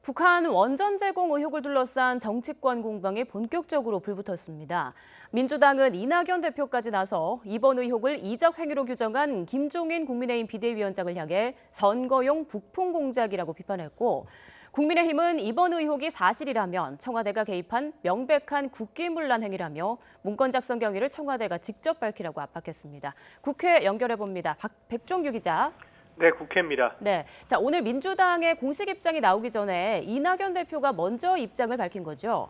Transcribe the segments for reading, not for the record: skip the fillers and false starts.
북한 원전 제공 의혹을 둘러싼 정치권 공방에 본격적으로 불붙었습니다. 민주당은 이낙연 대표까지 나서 이번 의혹을 이적 행위로 규정한 김종인 국민의힘 비대위원장을 향해 선거용 북풍 공작이라고 비판했고, 국민의힘은 이번 의혹이 사실이라면 청와대가 개입한 명백한 국기문란 행위라며 문건 작성 경위를 청와대가 직접 밝히라고 압박했습니다. 국회 연결해 봅니다. 백종규 기자. 네, 국회입니다. 네, 자, 오늘 민주당의 공식 입장이 나오기 전에 이낙연 대표가 먼저 입장을 밝힌 거죠?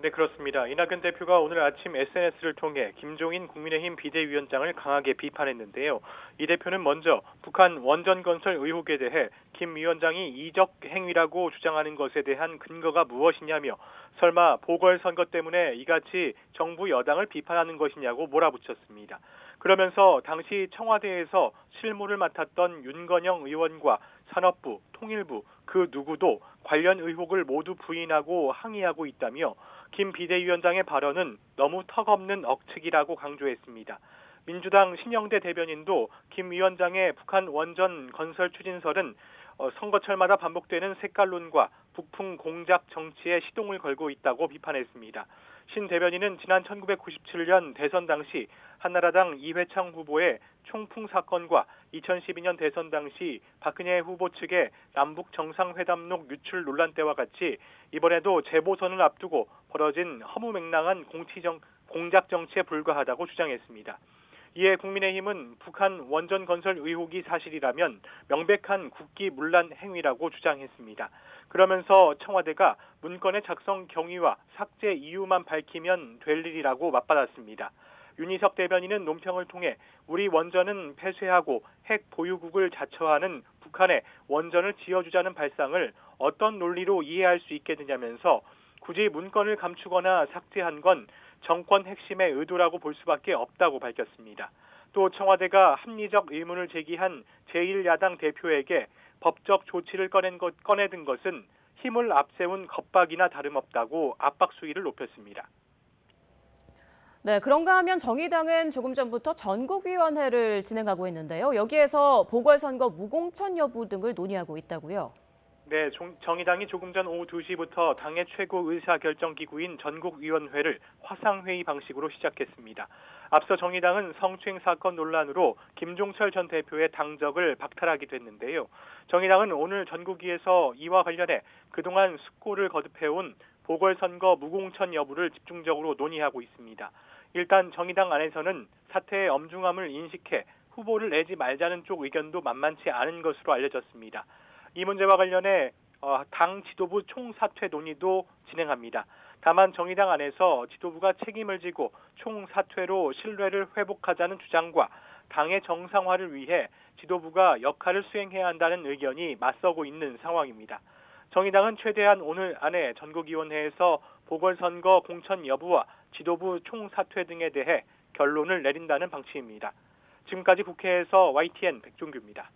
네, 그렇습니다. 이낙연 대표가 오늘 아침 SNS를 통해 김종인 국민의힘 비대위원장을 강하게 비판했는데요. 이 대표는 먼저 북한 원전 건설 의혹에 대해 김 위원장이 이적 행위라고 주장하는 것에 대한 근거가 무엇이냐며 설마 보궐선거 때문에 이같이 정부 여당을 비판하는 것이냐고 몰아붙였습니다. 그러면서 당시 청와대에서 실무를 맡았던 윤건영 의원과 산업부, 통일부 그 누구도 관련 의혹을 모두 부인하고 항의하고 있다며 김 비대위원장의 발언은 너무 턱없는 억측이라고 강조했습니다. 민주당 신영대 대변인도 김 위원장의 북한 원전 건설 추진설은 선거철마다 반복되는 색깔론과 북풍 공작 정치에 시동을 걸고 있다고 비판했습니다. 신 대변인은 지난 1997년 대선 당시 한나라당 이회창 후보의 총풍 사건과 2012년 대선 당시 박근혜 후보 측의 남북 정상회담록 유출 논란 때와 같이 이번에도 재보선을 앞두고 벌어진 허무맹랑한 공작 정치에 불과하다고 주장했습니다. 이에 국민의힘은 북한 원전 건설 의혹이 사실이라면 명백한 국기문란 행위라고 주장했습니다. 그러면서 청와대가 문건의 작성 경위와 삭제 이유만 밝히면 될 일이라고 맞받았습니다. 윤희석 대변인은 논평을 통해 우리 원전은 폐쇄하고 핵 보유국을 자처하는 북한에 원전을 지어주자는 발상을 어떤 논리로 이해할 수 있겠느냐면서 굳이 문건을 감추거나 삭제한 건 정권 핵심의 의도라고 볼 수밖에 없다고 밝혔습니다. 또 청와대가 합리적 의문을 제기한 제1야당 대표에게 법적 조치를 꺼내든 것은 힘을 앞세운 겁박이나 다름없다고 압박 수위를 높였습니다. 네, 그런가 하면 정의당은 조금 전부터 전국위원회를 진행하고 있는데요. 여기에서 보궐선거 무공천 여부 등을 논의하고 있다고요. 네, 정의당이 조금 전 오후 2시부터 당의 최고 의사결정기구인 전국위원회를 화상회의 방식으로 시작했습니다. 앞서 정의당은 성추행 사건 논란으로 김종철 전 대표의 당적을 박탈하기도 했는데요. 정의당은 오늘 전국위에서 이와 관련해 그동안 숙고를 거듭해온 보궐선거 무공천 여부를 집중적으로 논의하고 있습니다. 일단 정의당 안에서는 사태의 엄중함을 인식해 후보를 내지 말자는 쪽 의견도 만만치 않은 것으로 알려졌습니다. 이 문제와 관련해 당 지도부 총사퇴 논의도 진행합니다. 다만 정의당 안에서 지도부가 책임을 지고 총사퇴로 신뢰를 회복하자는 주장과 당의 정상화를 위해 지도부가 역할을 수행해야 한다는 의견이 맞서고 있는 상황입니다. 정의당은 최대한 오늘 안에 전국위원회에서 보궐선거 공천 여부와 지도부 총사퇴 등에 대해 결론을 내린다는 방침입니다. 지금까지 국회에서 YTN 백종규입니다.